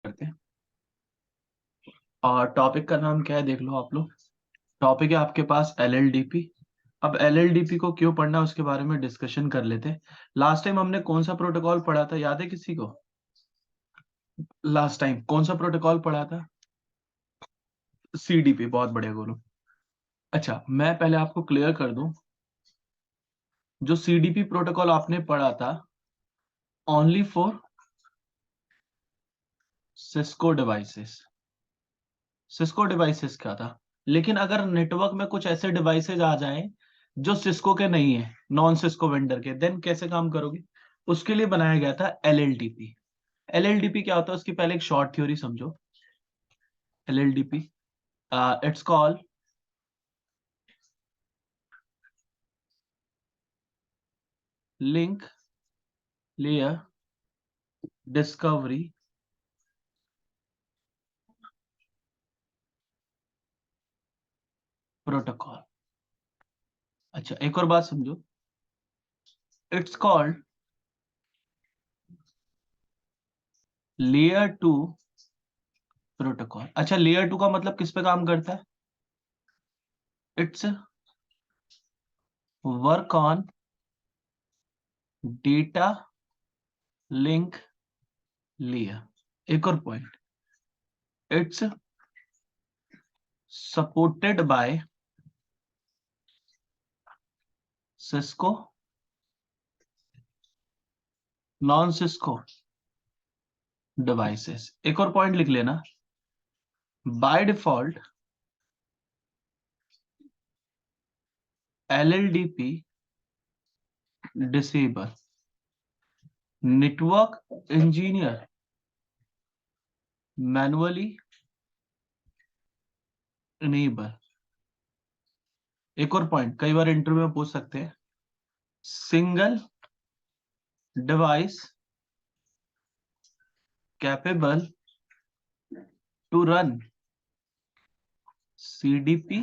करते हैं। और टॉपिक का नाम क्या है देख लो आप लोग। टॉपिक है आपके पास एलएलडीपी। अब एलएलडीपी को क्यों पढ़ना है उसके बारे में डिस्कशन कर लेते हैं। लास्ट टाइम हमने कौन सा प्रोटोकॉल पढ़ा था, याद है किसी को? लास्ट टाइम कौन सा प्रोटोकॉल पढ़ा था? सीडीपी। बहुत बढ़िया गुरु। अच्छा, मैं पहले आपको क्लियर कर दूं, जो सीडीपी प्रोटोकॉल आपने पढ़ा था only for Cisco devices. Cisco devices का था। लेकिन अगर नेटवर्क में कुछ ऐसे डिवाइसेस आ जाएं जो सिस्को के नहीं है, नॉन सिस्को वेंडर के, देन कैसे काम करोगे? उसके लिए बनाया गया था एलएलडीपी। एलएलडीपी क्या होता है उसकी पहले एक शॉर्ट थ्योरी समझो। LLDP it's called link layer discovery protocol. अच्छा, एक और बात समझो, it's called layer two protocol. अच्छा, लेयर टू का मतलब किस पे काम करता है? It's work on data link layer. एक और point, it's supported by Cisco non Cisco devices. एक और पॉइंट लिख लेना, by default LLDP disable network engineer manually enable. एक और पॉइंट कई बार इंटरव्यू में पूछ सकते हैं, single device capable to run CDP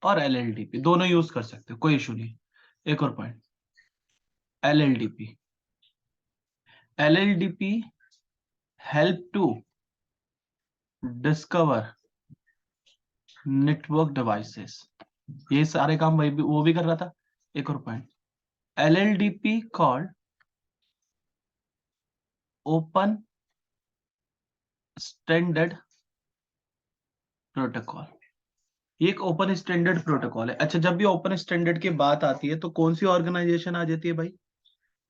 और एलएलडीपी, दोनों यूज कर सकते हो, कोई इशू नहीं। एक और point, LLDP LLDP help to discover network devices. ये सारे काम वही भी वो भी कर रहा था। एक और point, LLDP called open standard protocol. ये एक ओपन स्टैंडर्ड प्रोटोकॉल है। अच्छा, जब भी ओपन स्टैंडर्ड की बात आती है तो कौन सी ऑर्गेनाइजेशन आ जाती है भाई?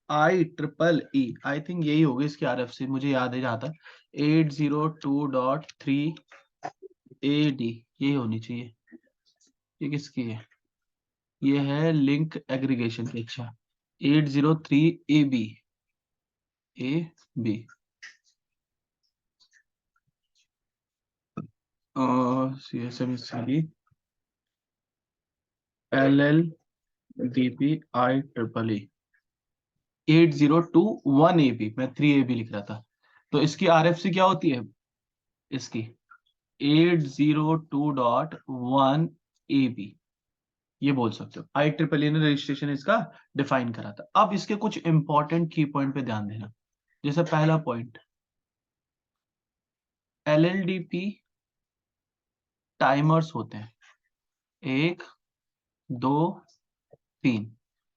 IEEE। आई थिंक यही होगी इसकी RFC, मुझे याद है जहां तक 802.3 AD यही होनी चाहिए। ये किसकी है? ये है लिंक एग्रीगेशन की। अच्छा, 803 AB AB CSMCD LLDP IEEE 8021 AB। मैं 3AB लिख रहा था। तो इसकी RFC क्या होती है इसकी? 802.1 AB ये बोल सकते हो। IEEE ने रजिस्ट्रेशन इसका डिफाइन करा था। अब इसके कुछ इंपॉर्टेंट की पॉइंट पे ध्यान देना। जैसे पहला पॉइंट, LLDP टाइमर्स होते हैं, 1 2 3।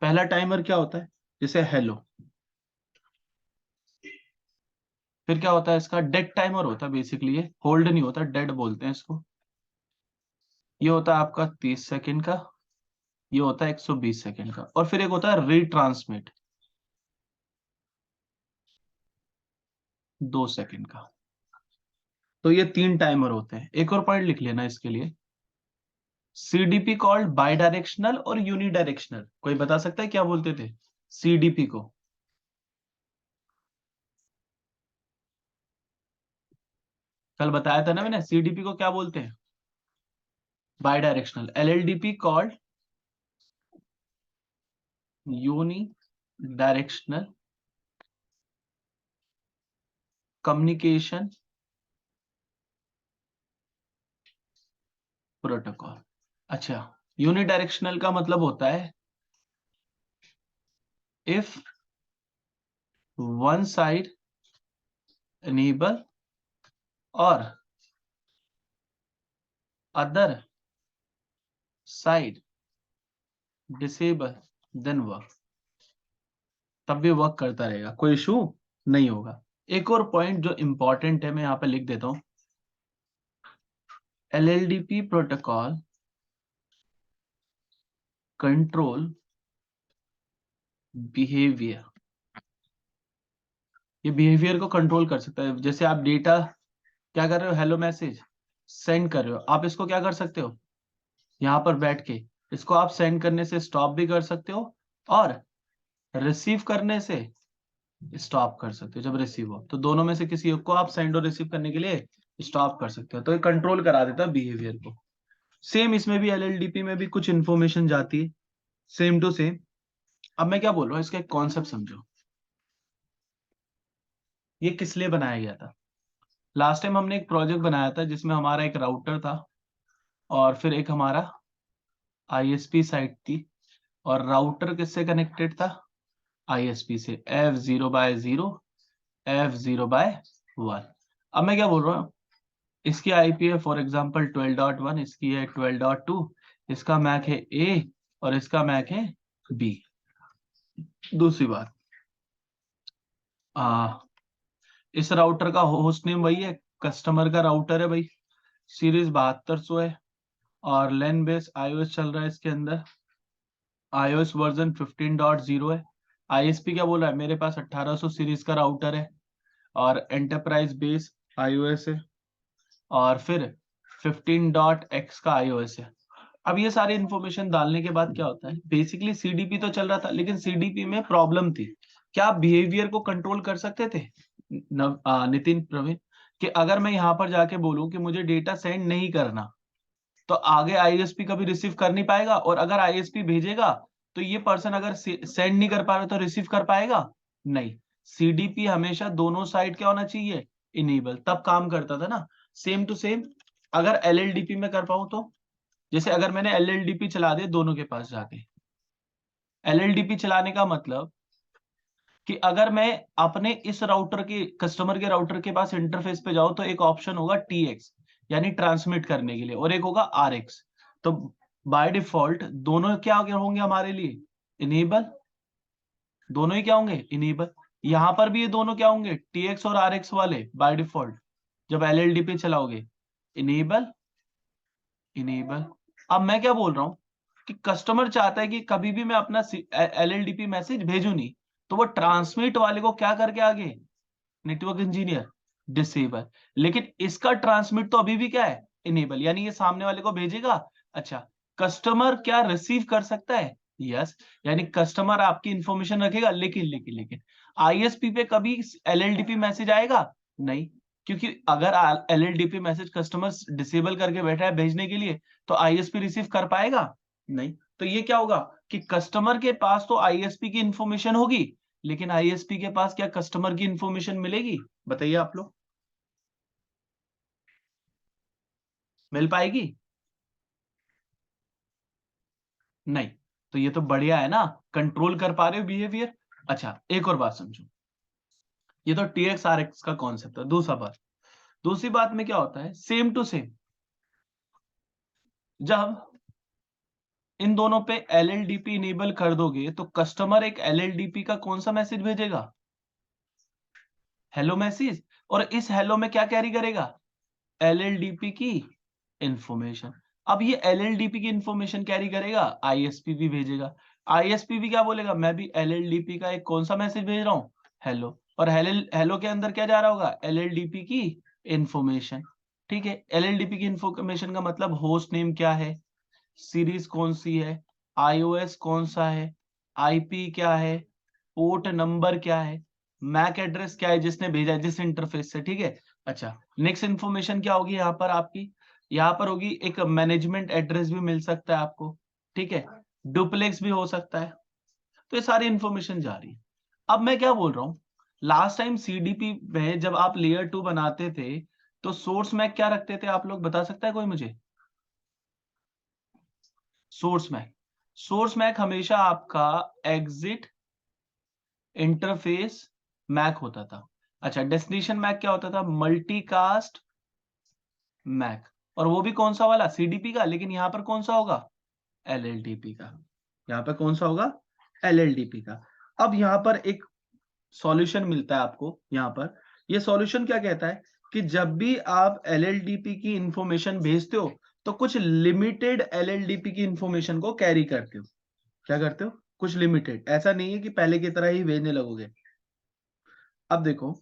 पहला टाइमर क्या होता है? जैसे हेलो। फिर क्या होता है इसका? डेड टाइमर होता है, बेसिकली ये होल्ड नहीं होता, डेड बोलते हैं इसको। ये होता है आपका 30 सेकंड का, ये होता है 120 सेकंड का, और फिर एक होता है रीट्रांसमिट 2 सेकंड का। तो ये 3 टाइमर होते हैं। एक और पॉइंट लिख लेना इसके लिए, सीडीपी कॉल्ड बाई डायरेक्शनल और यूनिडायरेक्शनल। कोई बता सकता है क्या बोलते थे सीडीपी को? कल बताया था ना मैंने, सीडीपी को क्या बोलते हैं? Bidirectional. LLDP called unidirectional communication protocol. अच्छा, यूनिडायरेक्शनल का मतलब होता है इफ वन साइड enable और other side disable then work, तब भी वर्क करता रहेगा, कोई इशू नहीं होगा। एक और पॉइंट जो इंपॉर्टेंट है मैं यहां पे लिख देता हूं, LLDP प्रोटोकॉल कंट्रोल बिहेवियर, ये बिहेवियर को कंट्रोल कर सकता है। जैसे आप डेटा क्या कर रहे हो, हेलो मैसेज सेंड कर रहे हो, आप इसको क्या कर सकते हो, यहां पर बैठ के इसको आप सेंड करने से स्टॉप भी कर सकते हो और रिसीव करने से स्टॉप कर सकते हो। जब रिसीव हो तो दोनों में से किसी एक को आप सेंड और रिसीव करने के लिए स्टॉप कर सकते हो, तो ये कंट्रोल करा देता है बिहेवियर को। सेम इसमें भी LLDP में भी कुछ इंफॉर्मेशन जाती है, सेम टू सेम। अब मैं क्या बोल रहा हूँ, इसका एक कॉन्सेप्ट समझो। ये किस लिए बनाया गया था? लास्ट टाइम हमने एक प्रोजेक्ट बनाया था जिसमें हमारा एक राउटर था और फिर एक हमारा ISP साइट थी, और राउटर किससे कनेक्टेड था, ISP से, F0/0 F0/1। अब मैं क्या बोल रहा हूँ, इसकी IP है फॉर एग्जांपल 12.1, इसकी है 12.2, इसका मैक है A और इसका मैक है B। दूसरी बात, इस राउटर का होस्ट नेम वही है, कस्टमर का राउटर है भाई, सीरीज 7200 है और लेन बेस iOS चल रहा है इसके अंदर, iOS वर्जन 15.0 है। ISP क्या बोला है, मेरे पास 1800 सीरीज का राउटर है और एंटरप्राइज बेस iOS है और फिर 15.x का iOS है। अब ये सारी इंफॉर्मेशन डालने के बाद क्या होता है, बेसिकली CDP तो चल रहा था, लेकिन CDP में प्रॉब्लम थी। क्या आप बिहेवियर को कंट्रोल कर सकते थे नितिन, प्रवीण, कि अगर मैं यहां पर जाके बोलूं कि मुझे डेटा सेंड नहीं करना, तो आगे ISP कभी रिसीव कर नहीं पाएगा, और अगर ISP भेजेगा तो ये पर्सन अगर सेंड नहीं कर पा रहा तो रिसीव कर पाएगा नहीं। CDP हमेशा दोनों साइड क्या होना चाहिए, इनेबल, तब काम करता था ना। सेम टू सेम अगर LLDP में कर पाऊं तो, जैसे अगर मैंने LLDP चला दिया दोनों के पास जाके, LLDP चलाने का मतलब कि अगर मैं अपने इस राउटर के कस्टमर के राउटर के पास इंटरफेस पे जाऊं तो एक ऑप्शन होगा TX, यानी ट्रांसमिट करने के लिए, और एक होगा RX। तो बाय डिफॉल्ट दोनों क्या होंगे हमारे लिए, इनेबल। दोनों ही क्या होंगे, इनेबल। यहां पर भी ये दोनों क्या होंगे, TX और RX वाले बाय डिफॉल्ट जब LLDP चलाओगे, इनेबल इनेबल। अब मैं क्या बोल रहा हूं कि कस्टमर चाहता है कि कभी भी मैं अपना LLDP मैसेज भेजू नहीं, तो वो ट्रांसमिट वाले को क्या करके आगे, नेटवर्क इंजीनियर डिसेबल। लेकिन इसका ट्रांसमिट तो अभी भी क्या है, इनेबल, यानी ये सामने वाले को भेजेगा। अच्छा, कस्टमर क्या रिसीव कर सकता है, यस, यानी कस्टमर आपकी इंफॉर्मेशन रखेगा, लेकिन ISP पे कभी LLDP मैसेज आएगा नहीं, क्योंकि अगर LLDP मैसेज कस्टमर डिसेबल करके बैठा है भेजने के लिए, तो ISP रिसीव कर पाएगा नहीं। तो ये क्या होगा कि कस्टमर के पास तो ISP की इंफॉर्मेशन होगी, लेकिन ISP के पास क्या कस्टमर की इंफॉर्मेशन मिलेगी, बताइए आप लोग, मिल पाएगी? नहीं। तो ये तो बढ़िया है ना, कंट्रोल कर पा रहे हो बिहेवियर। अच्छा, एक और बात समझो, ये तो TX RX का कॉन्सेप्ट है। दूसरी बात में क्या होता है, सेम टू सेम जब इन दोनों पे LLDP इनेबल कर दोगे तो कस्टमर एक LLDP का कौन सा मैसेज भेजेगा, हेलो मैसेज, और इस हेलो में क्या कैरी करेगा, LLDP की इंफॉर्मेशन। अब ये LLDP की इंफॉर्मेशन कैरी करेगा, ISP भी भेजेगा। ISP भी क्या बोलेगा, मैं भी LLDP का एक कौन सा मैसेज भेज रहा हूं, हेलो, और हेलो के अंदर क्या जा रहा होगा, LLDP की इंफॉर्मेशन। ठीक है, LLDP की इंफॉर्मेशन का मतलब होस्ट नेम क्या है, सीरीज कौन सी है, iOS कौन सा है, IP क्या है, पोर्ट नंबर क्या है, मैक एड्रेस क्या है जिसने भेजा है, जिस इंटरफेस से। ठीक है। अच्छा, नेक्स्ट इंफॉर्मेशन क्या होगी यहाँ पर आपकी, यहाँ पर होगी एक मैनेजमेंट एड्रेस भी मिल सकता है आपको। ठीक है, डुप्लेक्स भी हो सकता है। तो ये सारी इंफॉर्मेशन जा रही है। अब मैं क्या बोल रहा हूँ, लास्ट टाइम CDP में जब आप लेयर 2 बनाते थे तो सोर्स मैक क्या रखते थे, आप लोग बता सकता है कोई मुझे, सोर्स मैक हमेशा आपका एग्जिट इंटरफेस मैक होता था। अच्छा, डेस्टिनेशन मैक क्या होता था, मल्टीकास्ट मैक, और वो भी कौन सा वाला, सीडीपी का, लेकिन यहाँ पर कौन सा होगा, एलएलडीपी का। यहाँ पर कौन सा होगा, एलएलडीपी का। अब यहाँ पर एक सॉल्यूशन मिलता है आपको, यहाँ पर ये सॉल्यूशन क्या कहता है कि जब भी आप एलएलडीपी की इंफॉर्मेशन भेजते हो तो कुछ लिमिटेड एलएलडीपी की इंफॉर्मेशन को कैरी करते हो। क्या करते हो, कुछ लिमिटेड, ऐसा नहीं है कि पहले की तरह ही भेजने लगोगे। अब देखो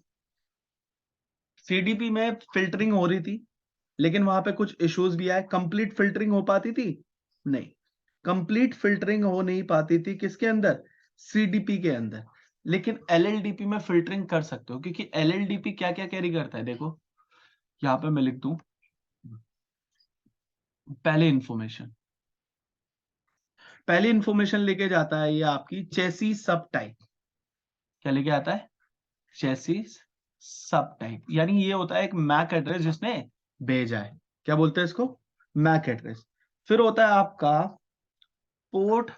सीडीपी में फिल्टरिंग हो रही थी, लेकिन वहां पे कुछ इश्यूज भी आए। कंप्लीट फिल्टरिंग हो पाती थी, नहीं, कंप्लीट फिल्टरिंग हो नहीं पाती थी किसके अंदर, सीडीपी के अंदर। लेकिन एलएलडीपी में फिल्टरिंग कर सकते हो, क्योंकि एलएलडीपी क्या क्या कैरी करता है, देखो यहां पे मैं लिख दूं, पहले इंफॉर्मेशन लेके जाता है ये आपकी चेसी सब टाइप। क्या लेके आता है, चेसिस सब टाइप, यानी ये होता है एक मैक एड्रेस जिसने भेजा है। क्या बोलते हैं इसको, मैक एड्रेस। फिर होता है आपका पोर्ट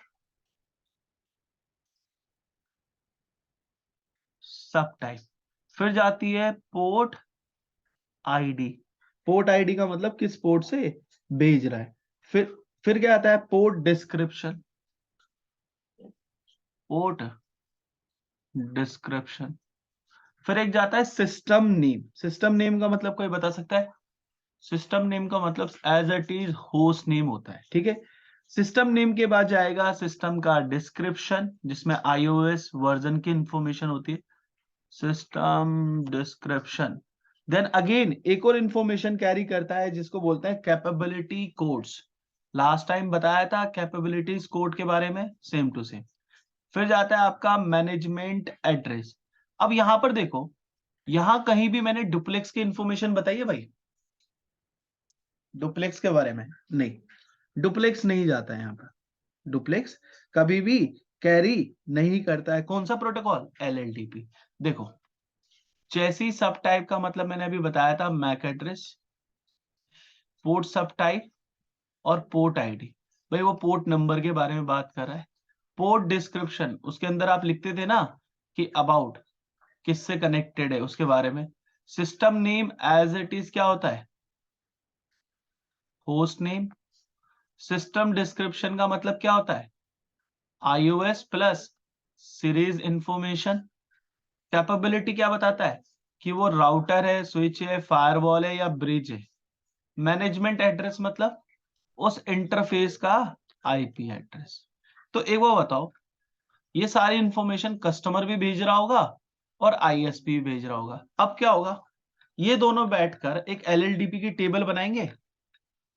सब टाइप, फिर जाती है पोर्ट आईडी। पोर्ट आईडी का मतलब किस पोर्ट से भेज रहा है। फिर क्या आता है, पोर्ट डिस्क्रिप्शन, पोर्ट डिस्क्रिप्शन। फिर एक जाता है सिस्टम नेम। सिस्टम नेम का मतलब कोई बता सकता है, सिस्टम नेम का मतलब as it is host name होता है, ठीक है। सिस्टम नेम के बाद जाएगा सिस्टम का डिस्क्रिप्शन, जिसमें आईओएस वर्जन की इंफॉर्मेशन होती है, सिस्टम डिस्क्रिप्शन। देन अगेन एक और इंफॉर्मेशन कैरी करता है जिसको बोलते हैं कैपेबिलिटी कोड्स। लास्ट टाइम बताया था कैपेबिलिटीज कोड के बारे में, सेम टू सेम। फिर जाता है आपका मैनेजमेंट एड्रेस। अब यहां पर देखो, यहां कहीं भी मैंने डुप्लेक्स की इंफॉर्मेशन बताई है भाई, डुप्लेक्स के बारे में नहीं, डुप्लेक्स नहीं जाता है यहाँ पर। डुप्लेक्स कभी भी कैरी नहीं करता है, कौन सा प्रोटोकॉल, एलएलडीपी। देखो चेसी सब टाइप का मतलब मैंने अभी बताया था, मैक एड्रेस, पोर्ट सब टाइप और पोर्ट आईडी। भाई वो पोर्ट नंबर के बारे में बात कर रहा है। पोर्ट डिस्क्रिप्शन, उसके अंदर आप लिखते थे ना कि अबाउट, किससे कनेक्टेड है उसके बारे में। System name as it is क्या होता है, होस्ट नेम। सिस्टम डिस्क्रिप्शन का मतलब क्या होता है, iOS plus series information. Capability क्या बताता है कि वो राउटर है, स्विच है, फायरवॉल है या ब्रिज है। मैनेजमेंट एड्रेस मतलब उस इंटरफेस का आईपी एड्रेस। तो एक वो बताओ, ये सारी इंफॉर्मेशन कस्टमर भी भेज रहा होगा और आईएसपी भी भेज रहा होगा। अब क्या होगा, ये दोनों बैठकर एक एलएलडीपी की टेबल बनाएंगे।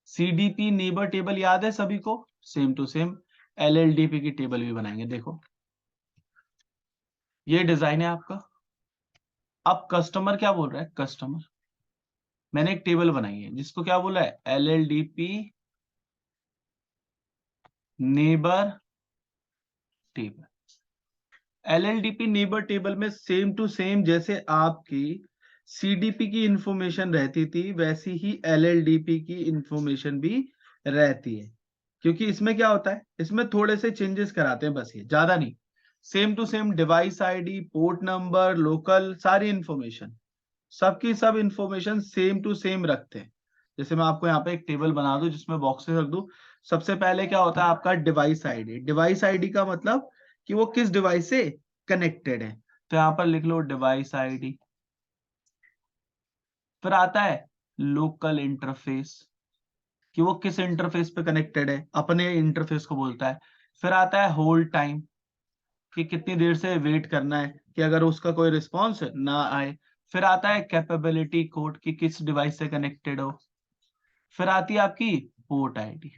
सीडीपी नेबर टेबल याद है सभी को, सेम टू सेम एलएलडीपी की टेबल भी बनाएंगे। देखो ये डिजाइन है आपका। अब कस्टमर क्या बोल रहा है, कस्टमर मैंने एक टेबल बनाई है जिसको क्या बोला है, एलएलडीपी नेबर टेबल। एलएलडीपी नेबर टेबल में सेम टू सेम जैसे आपकी सीडीपी की इंफॉर्मेशन रहती थी, वैसी ही एलएलडीपी की इंफॉर्मेशन भी रहती है। क्योंकि इसमें क्या होता है, इसमें थोड़े से चेंजेस कराते हैं बस, ये ज्यादा नहीं। Same to same device ID, port number, local, सारी इंफॉर्मेशन, सबकी सब इंफॉर्मेशन सेम टू सेम रखते हैं। जैसे मैं आपको यहाँ पे एक टेबल बना दूं जिसमें बॉक्सेस रख दूं। सबसे पहले क्या होता है आपका डिवाइस आईडी। डिवाइस आईडी का मतलब कि वो किस डिवाइस से कनेक्टेड है, तो यहाँ पर लिख लो डिवाइस आईडी। फिर आता है लोकल इंटरफेस, कि वो किस इंटरफेस पे कनेक्टेड है, अपने इंटरफेस को बोलता है। फिर आता है होल्ड टाइम, कि कितनी देर से वेट करना है कि अगर उसका कोई रिस्पॉन्स ना आए। फिर आता है कैपेबिलिटी कोड, कि किस डिवाइस से कनेक्टेड हो। फिर आती है आपकी पोर्ट आईडी।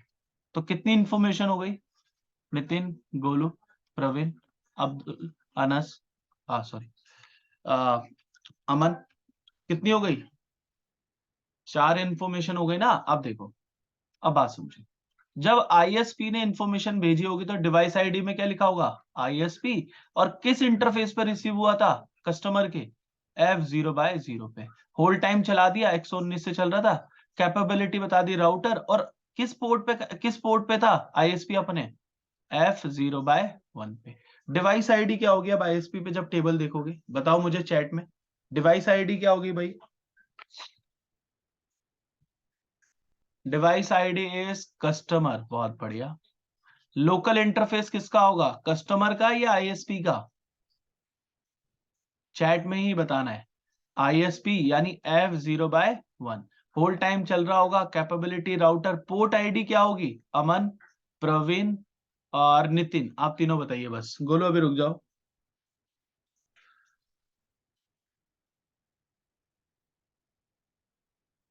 तो कितनी इंफॉर्मेशन हो गई, नितिन, गोलू, प्रवीण, अब्दुल, अनस, सॉरी, अमन, कितनी हो गई, 4 इंफॉर्मेशन हो गई ना। अब देखो, अब बात समझो, जब आईएसपी ने इंफॉर्मेशन भेजी होगी तो डिवाइस आईडी में क्या लिखा होगा, आईएसपी, और किस इंटरफेस पर रिसीव हुआ था, कस्टमर के F0/0 पे। होल्ड टाइम चला दिया, 119 से चल रहा था। कैपेबिलिटी बता दी राउटर, और किस पोर्ट पे था आईएसपी अपने, F0/1 पे। डिवाइस आईडी क्या होगी अब आईएसपी पे जब टेबल देखोगे, बताओ मुझे चैट में, डिवाइस आईडी क्या होगी भाई, डिवाइस आईडी इज कस्टमर, बहुत बढ़िया। लोकल इंटरफेस किसका होगा, कस्टमर का या आईएसपी का? चैट में ही बताना है। आईएसपी यानी F0/1। होल टाइम चल रहा होगा कैपेबिलिटी राउटर। पोर्ट आईडी क्या होगी, अमन, प्रवीण और नितिन, आप तीनों बताइए बस। गोलो अभी रुक जाओ।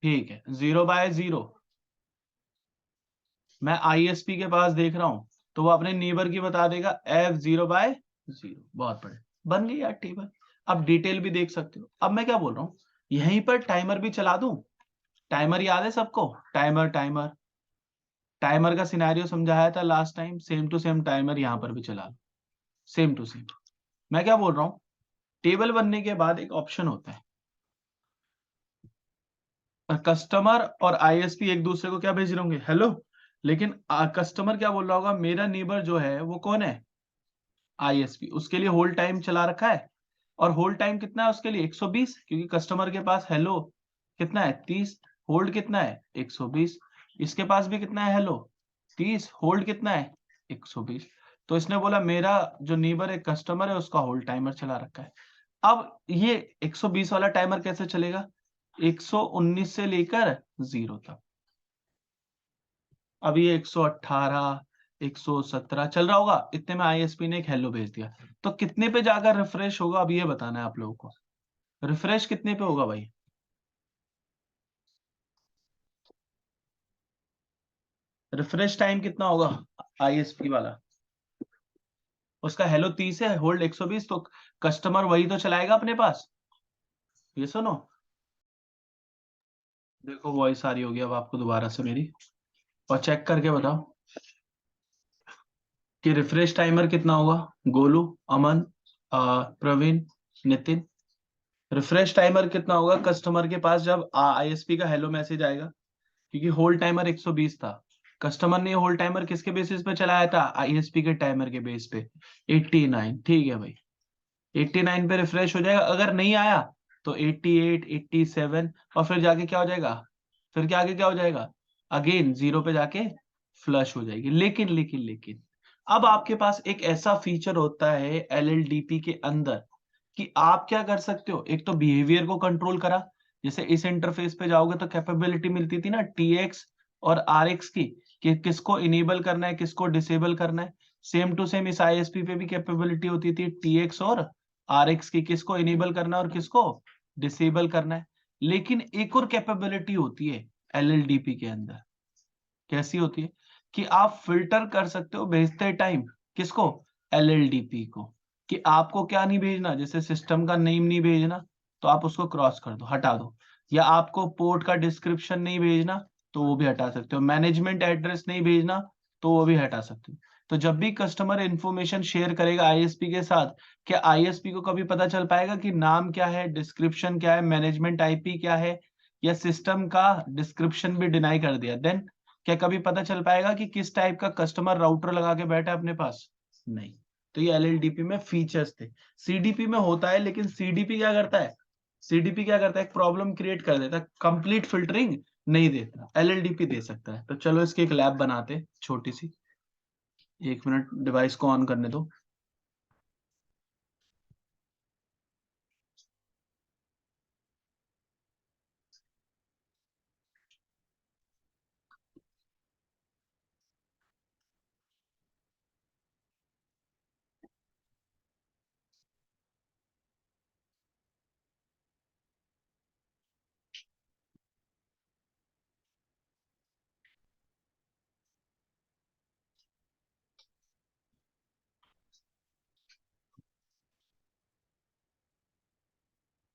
ठीक है, 0/0। मैं आईएसपी के पास देख रहा हूं तो वो अपने नेबर की बता देगा F0/0। बहुत बढ़िया, बन गई यार टेबल। अब डिटेल भी देख सकते हो। अब मैं क्या बोल रहा हूँ, यहीं पर टाइमर भी चला दूं। टाइमर याद है सबको, टाइमर टाइमर टाइमर का सिनेरियो समझाया था last time, same to same timer यहां पर भी चला लो, सेम टू सेम। मैं क्या बोल रहा हूँ, टेबल बनने के बाद एक ऑप्शन होता है, कस्टमर और आईएसपी एक दूसरे को क्या भेज रहे होंगे, हेलो। लेकिन कस्टमर क्या बोल रहा होगा, मेरा नेबर जो है वो कौन है, आईएसपी। उसके लिए होल्ड टाइम चला रखा है, और होल्ड टाइम कितना है उसके लिए, 120, क्योंकि कस्टमर के पास हेलो कितना है, 30। होल्ड कितना है, 120। इसके पास भी कितना है, हेलो 30, होल्ड कितना है, 120। तो इसने बोला मेरा जो नेबर है, कस्टमर है, उसका होल्ड टाइमर चला रखा है। अब ये 120 वाला टाइमर कैसे चलेगा, 119 से लेकर 0 तक। अब ये 118, 117 चल रहा होगा, इतने में आईएसपी ने एक हेलो भेज दिया। तो कितने पे जाकर रिफ्रेश होगा, अब ये बताना है आप लोगों को। रिफ्रेश कितने पे होगा भाई, रिफ्रेश टाइम कितना होगा आईएसपी वाला। उसका हेलो 30 है, होल्ड 120, तो कस्टमर वही तो चलाएगा अपने पास। ये सुनो, देखो वॉइस आ रही होगी अब आपको दोबारा से मेरी, और चेक करके बताओ कि रिफ्रेश टाइमर कितना होगा। गोलू, अमन, प्रवीण, नितिन, रिफ्रेश टाइमर कितना होगा कस्टमर के पास जब आईएसपी का हेलो मैसेज आएगा। क्योंकि होल्ड टाइमर 120 था, कस्टमर ने होल्ड टाइमर किसके बेसिस पे चलाया था, आईएसपी के टाइमर के बेस पे, 89। ठीक है भाई, 89 पे रिफ्रेश हो जाएगा। अगर नहीं आया तो 88, 87, और फिर जाके क्या हो जाएगा, फिर क्या आगे क्या हो जाएगा, अगेन 0 पे जाके फ्लश हो जाएगी। लेकिन लेकिन लेकिन अब आपके पास एक ऐसा फीचर होता है एलएलडीपी के अंदर कि आप क्या कर सकते हो, एक तो बिहेवियर को कंट्रोल करा। जैसे इस इंटरफेस पे जाओगे तो कैपेबिलिटी मिलती थी ना टीएक्स और आरएक्स की, कि किसको इनेबल करना है किसको डिसेबल करना है। सेम टू सेम इस आईएसपी पे भी कैपेबिलिटी होती थी टीएक्स और आरएक्स की, किसको इनेबल करना है और किसको डिसेबल करना है। लेकिन एक और कैपेबिलिटी होती है एलएलडीपी के अंदर, कैसी होती है, कि आप फिल्टर कर सकते हो भेजते टाइम, किसको, एलएलडीपी को, कि आपको क्या नहीं भेजना, जैसे सिस्टम का नेम नहीं भेजना तो आप उसको क्रॉस कर दो, हटा दो। या आपको पोर्ट का डिस्क्रिप्शन नहीं भेजना तो वो भी हटा सकते हो। मैनेजमेंट एड्रेस नहीं भेजना तो वो भी हटा सकते हो। तो जब भी कस्टमर इंफॉर्मेशन शेयर करेगा आईएसपी के साथ, क्या आईएसपी को कभी पता चल पाएगा कि नाम क्या है, डिस्क्रिप्शन क्या है, मैनेजमेंट आईपी क्या है, या सिस्टम का डिस्क्रिप्शन भी डिनाई कर दिया, देन क्या कभी पता चल पाएगा कि किस टाइप का कस्टमर राउटर लगा के बैठा है अपने पास, नहीं। तो ये एलएलडीपी में फीचर्स थे। सीडीपी में होता है, लेकिन सीडीपी क्या करता है, सीडीपी क्या करता है, एक प्रॉब्लम क्रिएट कर देता है, कंप्लीट फिल्टरिंग नहीं देता, एलएलडीपी दे सकता है। तो चलो इसकी एक लैब बनाते हैं छोटी सी। 1 मिनट डिवाइस को ऑन करने दो।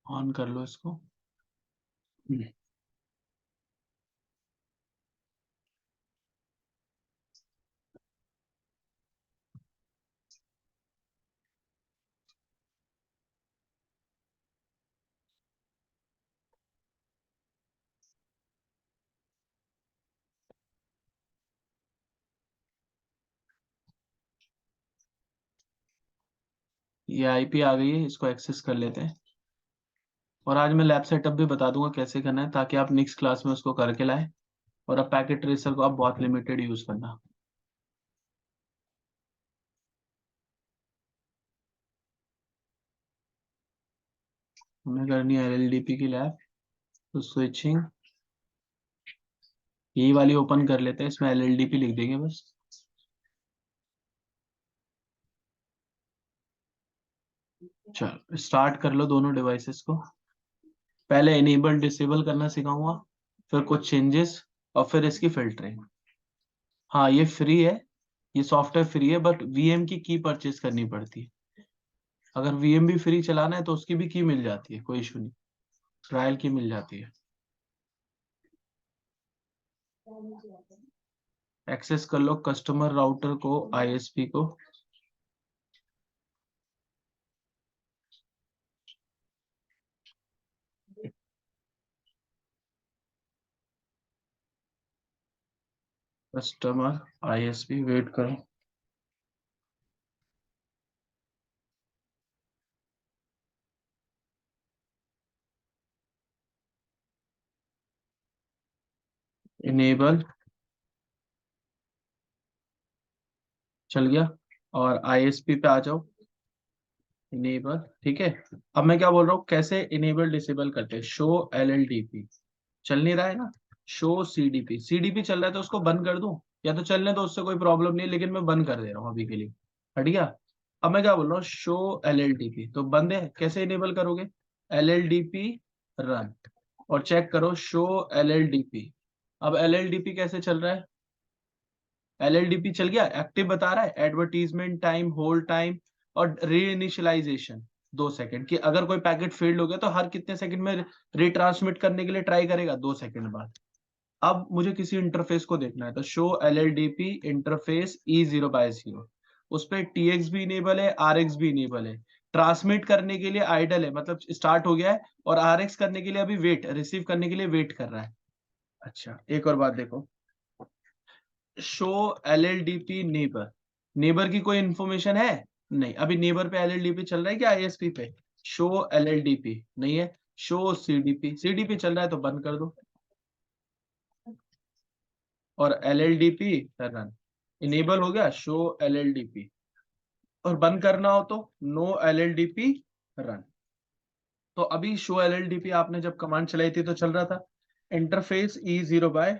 ऑन कर लो इसको। ये आईपी आ गई है, इसको एक्सेस कर लेते हैं। और आज मैं लैब सेटअप भी बता दूंगा कैसे करना है, ताकि आप नेक्स्ट क्लास में उसको करके लाए। और अब पैकेट ट्रेसर को आप बहुत लिमिटेड यूज करना। हमें करनी है LLDP की लैब, तो स्विचिंग यही वाली ओपन कर लेते हैं, इसमें LLDP लिख देंगे बस। चलो स्टार्ट कर लो दोनों डिवाइसेस को। पहले इनेबल डिसेबल करना सिखाऊंगा, फिर कुछ चेंजेस, और फिर इसकी फिल्टरिंग। हाँ ये फ्री है, ये सॉफ्टवेयर फ्री है, बट वीएम की परचेज करनी पड़ती है। अगर वीएम भी फ्री चलाना है तो उसकी भी की मिल जाती है, कोई इशू नहीं, ट्रायल की मिल जाती है। एक्सेस कर लो कस्टमर राउटर को, आईएसपी को। कस्टमर आईएसपी, वेट करो। इनेबल चल गया, और आईएसपी पे आ जाओ। इनेबल, ठीक है। अब मैं क्या बोल रहा हूँ, कैसे इनेबल डिसेबल करते हैं। शो LLDP चल नहीं रहा है ना, शो CDP, CDP चल रहा है तो उसको बंद कर दूं, या तो चलने तो उससे कोई प्रॉब्लम नहीं है, लेकिन मैं बंद कर दे रहा हूँ अभी के लिए। हट गया। अब मैं क्या बोल रहा हूँ, शो LLDP, तो बंद है, कैसे इनेबल करोगे, LLDP रन, और चेक करो शो LLDP। अब LLDP कैसे चल रहा है, LLDP चल गया, एक्टिव बता रहा है, एडवर्टीजमेंट टाइम, होल्ड टाइम, और री इनिशियलाइजेशन 2 सेकंड की। अगर कोई पैकेट फेल्ड हो गया तो हर कितने सेकंड में रिट्रांसमिट करने के लिए ट्राई करेगा, 2 सेकंड बाद। अब मुझे किसी इंटरफेस को देखना है, तो शो LLDP इंटरफेस E0/0, उस पर TX भी इनेबल है, RX भी इनेबल है। ट्रांसमिट करने के लिए आइडल है, मतलब स्टार्ट हो गया है, और RX करने के लिए अभी वेट, रिसीव करने के लिए वेट कर रहा है। अच्छा एक और बात देखो, शो LLDP नेबर, नेबर की कोई इंफॉर्मेशन है, नहीं। अभी नेबर पे LLDP चल रहा है क्या, ISP पे। शो LLDP नहीं है, शो CDP, CDP चल रहा है तो बंद कर दो, और LLDP रन। इनेबल हो गया शो LLDP, और बंद करना हो तो नो LLDP रन। तो अभी शो LLDP आपने जब कमांड चलाई थी तो चल रहा था। इंटरफेस E0/2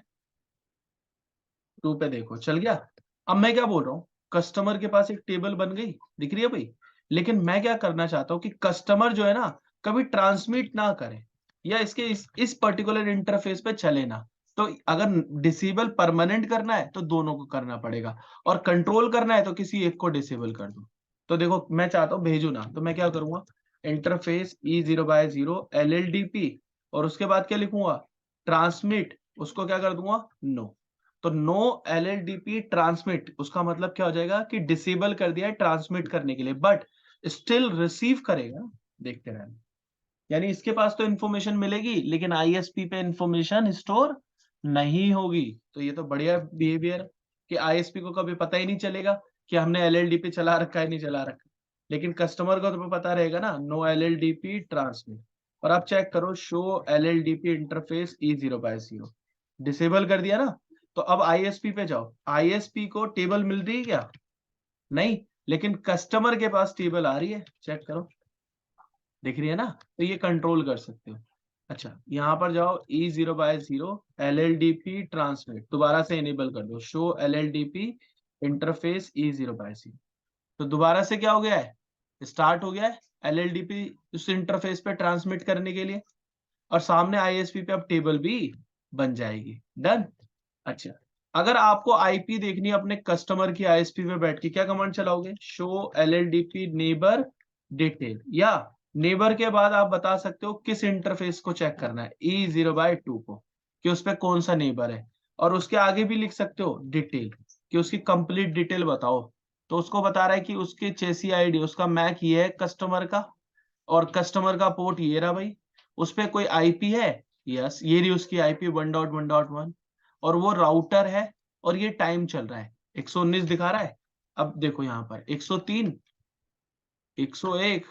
पे देखो चल गया। अब मैं क्या बोल रहा हूँ, कस्टमर के पास एक टेबल बन गई, दिख रही है भाई, लेकिन मैं क्या करना चाहता हूँ कि कस्टमर जो है ना, कभी ट्रांसमिट ना करे, या इसके इस पर्टिकुलर इंटरफेस पे चले ना। तो अगर डिसेबल परमानेंट करना है तो दोनों को करना पड़ेगा, और कंट्रोल करना है तो किसी एक को डिसेबल कर दो। तो देखो मैं चाहता हूँ भेजू ना, तो मैं क्या करूंगा, इंटरफेस E0/0 LLDP, और उसके बाद क्या लिखूंगा, ट्रांसमिट, उसको क्या कर दूंगा, नो। तो नो LLDP ट्रांसमिट, उसका मतलब क्या हो जाएगा कि डिसेबल कर दिया है ट्रांसमिट करने के लिए, बट स्टिल रिसीव करेगा। देखते रहना, यानी इसके पास तो इंफॉर्मेशन मिलेगी, लेकिन ISP पे इंफॉर्मेशन स्टोर नहीं होगी। तो ये तो बढ़िया बिहेवियर, कि ISP को कभी पता ही नहीं चलेगा कि हमने LLDP चला रखा है नहीं चला रखा, लेकिन कस्टमर को तो पता रहेगा ना, नो LLDP ट्रांसमिट। और आप चेक करो, show LLDP interface E0/0 disable कर दिया ना। तो अब ISP पे जाओ, ISP को टेबल मिल रही है क्या, नहीं, लेकिन कस्टमर के पास टेबल आ रही है, चेक करो, दिख रही है ना। तो ये कंट्रोल कर सकते हो। अच्छा यहाँ पर जाओ, E0/0 LLDP ट्रांसमिट, दोबारा से इनेबल कर दो, शो LLDP इंटरफेस E0/0। तो दोबारा से क्या हो गया है, स्टार्ट हो गया है LLDP उस इंटरफेस पे ट्रांसमिट करने के लिए, और सामने ISP पे अब टेबल भी बन जाएगी। डन। अच्छा अगर आपको IP देखनी है अपने कस्टमर की, ISP पे बैठ के क्या कमांड चलाओगे, शो LLDP नेबर डिटेल, या नेबर के बाद आप बता सकते हो किस इंटरफेस को चेक करना है, E0/2 को, कि उस पे कौन सा नेबर है। और उसके आगे भी लिख सकते हो डिटेल, कि उसकी कंप्लीट डिटेल बताओ। तो उसको बता रहा है कि उसके चेसी ID, उसका मैक ये है कस्टमर का, और कस्टमर का पोर्ट ये रहा भाई, उस पे कोई IP है, यस ये रही उसकी IP 1.1.1, और वो राउटर है, और ये टाइम चल रहा है 119 दिखा रहा है। अब देखो यहाँ पर 103, 101,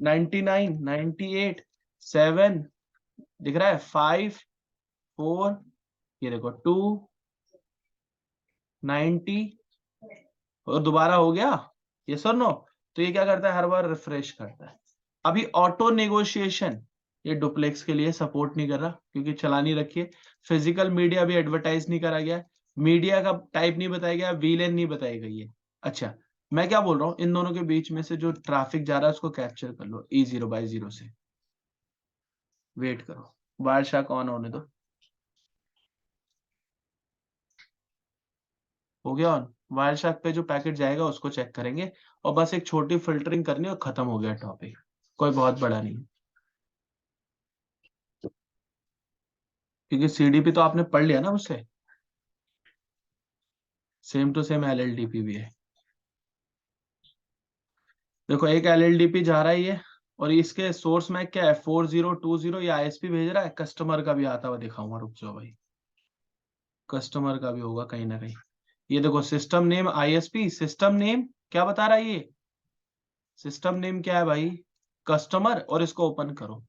99, 98, 7 दिख रहा है, 5, 4, ये देखो 290 और दोबारा हो गया, ये सर नो। तो ये क्या करता है, हर बार रिफ्रेश करता है। अभी ऑटो नेगोशिएशन ये डुप्लेक्स के लिए सपोर्ट नहीं कर रहा क्योंकि चला नहीं रखी है। फिजिकल मीडिया भी एडवर्टाइज नहीं करा गया, मीडिया का टाइप नहीं बताया गया, वीलेन नहीं बताई गई है। अच्छा, मैं क्या बोल रहा हूँ, इन दोनों के बीच में से जो ट्रैफिक जा रहा है उसको कैप्चर कर लो E0/0 से। वेट करो, वायर शार्क ऑन होने दो। हो गया ऑन। वायर शार्क पे जो पैकेट जाएगा उसको चेक करेंगे और बस एक छोटी फिल्टरिंग करनी और खत्म हो गया टॉपिक, कोई बहुत बड़ा नहीं है। क्योंकि सीडीपी तो आपने पढ़ लिया ना मुझसे, सेम टू सेम एलएलडीपी भी है। देखो एक एलएलडीपी जा रहा है ये, और इसके सोर्स में क्या है 4020, या आईएसपी भेज रहा है, कस्टमर का भी आता हुआ दिखाऊंगा, रुक जाओ भाई, कस्टमर का भी होगा कहीं ना कहीं। ये देखो system name ISP, system name क्या बता रहा है ये, सिस्टम नेम क्या है भाई, कस्टमर, और इसको ओपन करो।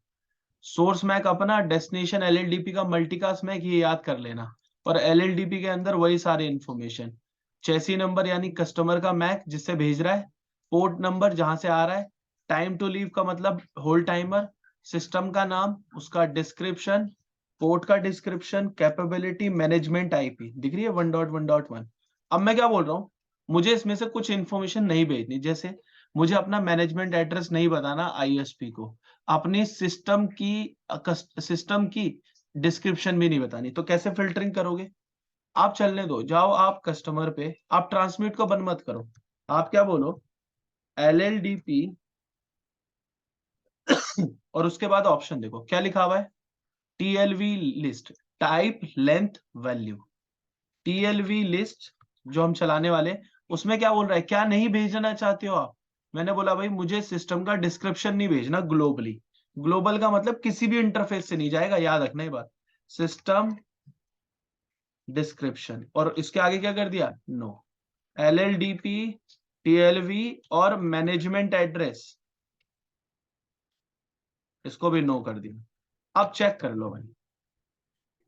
सोर्स मैक अपना, डेस्टिनेशन एलएलडीपी का मल्टीकास्ट मैक, ये याद कर लेना। और एलएलडीपी के अंदर वही सारे इंफॉर्मेशन, चेसी नंबर यानी कस्टमर का मैक जिससे भेज रहा है, पोर्ट नंबर जहां से आ रहा है, टाइम टू लीव का मतलब होल्ड टाइमर, सिस्टम का नाम, उसका डिस्क्रिप्शन, पोर्ट का डिस्क्रिप्शन, कैपेबिलिटी, मैनेजमेंट आईपी, दिख रही है 1.1.1। अब मैं क्या बोल रहा हूँ, मुझे इसमें से कुछ इंफॉर्मेशन नहीं भेजनी, जैसे मुझे अपना मैनेजमेंट एड्रेस नहीं बताना आईएसपी को, अपनी सिस्टम की डिस्क्रिप्शन भी नहीं बतानी, तो कैसे फिल्टरिंग करोगे। आप चलने दो, जाओ आप कस्टमर पे, आप ट्रांसमिट को बंद मत करो, आप क्या बोलो, एलएलडीपी और उसके बाद ऑप्शन देखो क्या लिखा हुआ है, TLV list, type length value. TLV list जो हम चलाने वाले, उसमें क्या बोल रहा है, क्या नहीं भेजना चाहते हो आप। मैंने बोला भाई मुझे सिस्टम का डिस्क्रिप्शन नहीं भेजना ग्लोबली, ग्लोबल का मतलब किसी भी इंटरफेस से नहीं जाएगा, याद रखना ये बात, सिस्टम डिस्क्रिप्शन, और इसके आगे क्या कर दिया, नो। एलएलडीपी, टीएलवी और मैनेजमेंट एड्रेस, इसको भी नो कर दिया। अब चेक कर लो भाई,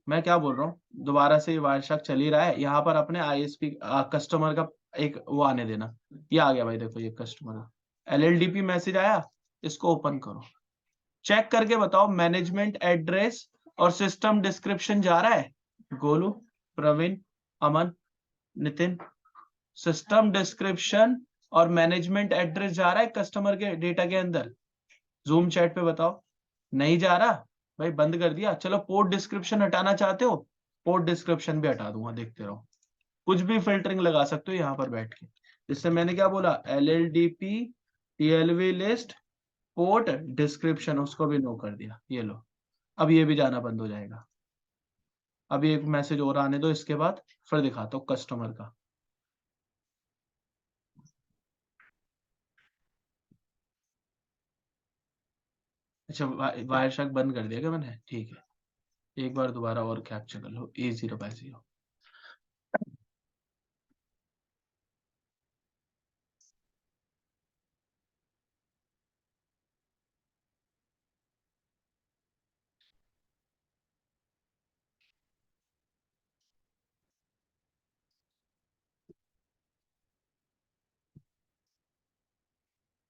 मैं क्या बोल रहा हूँ, दोबारा से वायरशार्क चल ही रहा है, यहाँ पर अपने आईएसपी कस्टमर का एक वो आने देना। ये आ गया भाई, देखो ये कस्टमर का एलएलडीपी मैसेज आया, इसको ओपन करो, चेक करके बताओ मैनेजमेंट एड्रेस और सिस्टम डिस्क्रिप्शन जा रहा है, गोलू, प्रवीण, अमन, नितिन, सिस्टम डिस्क्रिप्शन और मैनेजमेंट एड्रेस जा रहा है कस्टमर के डेटा के अंदर, जूम चैट पे बताओ। नहीं जा रहा भाई, बंद कर दिया। चलो पोर्ट डिस्क्रिप्शन हटाना चाहते हो, पोर्ट डिस्क्रिप्शन भी हटा दूंगा, देखते रहो। कुछ भी फिल्टरिंग लगा सकते हो यहाँ पर बैठ के। जिससे मैंने क्या बोला, एलएलडीपी, टीएलवी लिस्ट, पोर्ट डिस्क्रिप्शन, उसको भी नो कर दिया, ये लो। अब ये भी जाना बंद हो जाएगा। अभी एक मैसेज और आने दो, इसके बाद फिर दिखाता हूँ कस्टमर का। अच्छा, वायर शक बंद कर दिया क्या मैंने, ठीक है। एक बार दोबारा और कैप्चर कर लो, E0/0।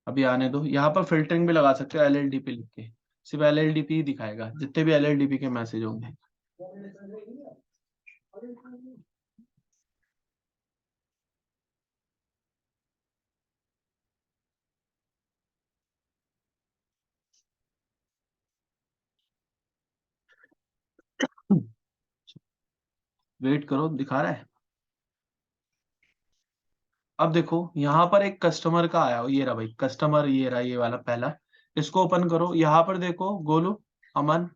अभी आने दो, यहाँ पर फिल्टरिंग भी लगा सकते हो एलएलडीपी लिख के, सिर्फ एलएलडीपी ही दिखाएगा जितने भी एलएलडीपी के मैसेज होंगे। वेट करो, दिखा रहा है। अब देखो यहाँ पर एक कस्टमर का आया, ये रहा भाई कस्टमर, ये रहा ये वाला पहला, इसको ओपन करो। यहाँ पर देखो Golu, Aman,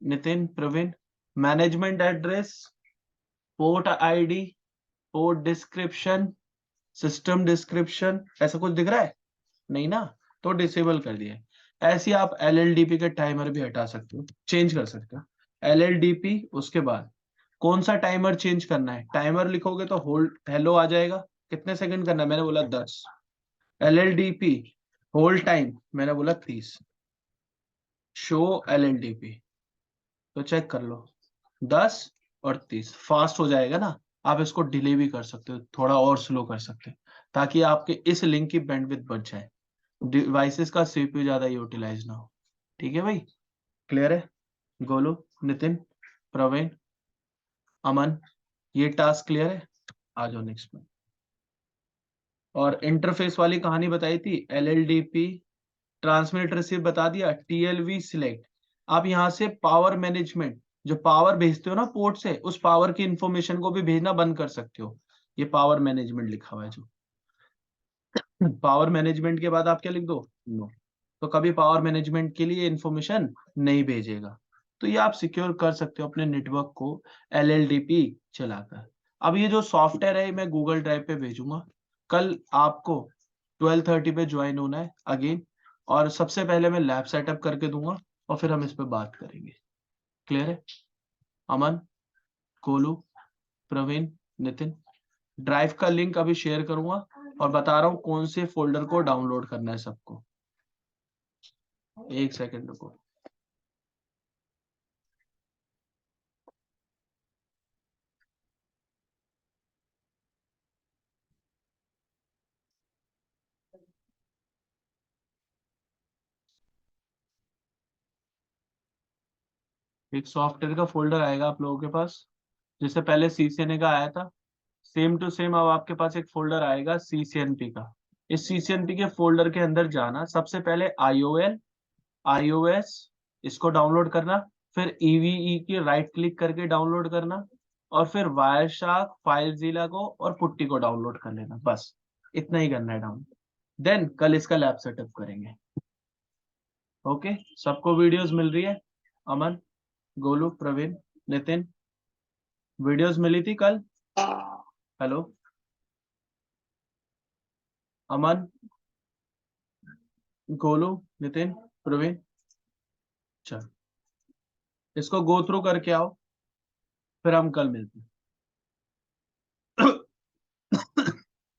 Nitin, Praveen, management address, port ID, port description, system description, ऐसा कुछ दिख रहा है नहीं ना, तो डिसेबल कर दिया है। ऐसे ही आप एलएलडीपी के टाइमर भी हटा सकते हो, चेंज कर सकते हो। एलएलडीपी, उसके बाद कौन सा टाइमर चेंज करना है, टाइमर लिखोगे तो होल्ड हेलो आ जाएगा, कितने सेकंड करना है, मैंने बोला 10। एलएलडीपी होल्ड टाइम मैंने बोला 30। शो एलएलडीपी, तो चेक कर लो 10, और 30 फास्ट हो जाएगा ना, आप इसको डिले भी कर सकते हो, थोड़ा और स्लो कर सकते हो, ताकि आपके इस लिंक की बैंडविड्थ बढ़ जाए, डिवाइसेस का सीपीयू ज्यादा यूटिलाइज ना हो। ठीक है भाई, क्लियर है? गोलू, नितिन, प्रवीण, अमन, ये टास्क क्लियर है? आ जाओ नेक्स्ट में। और इंटरफेस वाली कहानी बताई थी, LLDP ट्रांसमिट रिसीव बता दिया, TLV सिलेक्ट। आप यहाँ से पावर मैनेजमेंट, जो पावर भेजते हो ना पोर्ट से, उस पावर की इंफॉर्मेशन को भी भेजना बंद कर सकते हो। ये पावर मैनेजमेंट लिखा हुआ है जो, पावर मैनेजमेंट के बाद आप क्या लिख दो, नो, तो कभी पावर मैनेजमेंट के लिए इंफॉर्मेशन नहीं भेजेगा। तो ये आप सिक्योर कर सकते हो अपने नेटवर्क को LLDP चलाकर। अब ये जो सॉफ्टवेयर है मैं गूगल ड्राइव पे भेजूंगा। कल आपको 12:30 पे ज्वाइन होना है अगेन, और सबसे पहले मैं लैब सेटअप करके दूंगा और फिर हम इस पे बात करेंगे। क्लियर है? अमन, गोलू, प्रवीण, नितिन, ड्राइव का लिंक अभी शेयर करूंगा और बता रहा हूं कौन से फोल्डर को डाउनलोड करना है सबको। एक सेकंड रुको। एक सॉफ्टवेयर का फोल्डर आएगा आप लोगों के पास, जैसे पहले CCNA का आया था, सेम टू सेम अब आपके पास एक फोल्डर आएगा CCNP का। इस CCNP के फोल्डर के अंदर जाना, सबसे पहले IOL, iOS, इसको डाउनलोड करना, फिर EVE की राइट क्लिक करके डाउनलोड करना, और फिर वायरशार्क, फाइलजीला को और पुट्टी को डाउनलोड कर लेना, बस इतना ही करना है डाउनलोड। देन कल इसका लैब सेटअप करेंगे। ओके, सबको वीडियोस मिल रही है? अमन, गोलू, प्रवीण, नितिन, वीडियोस मिली थी कल? हेलो, अमन, गोलू, नितिन, प्रवीण, चल इसको गो थ्रू करके आओ, फिर हम कल मिलते हैं।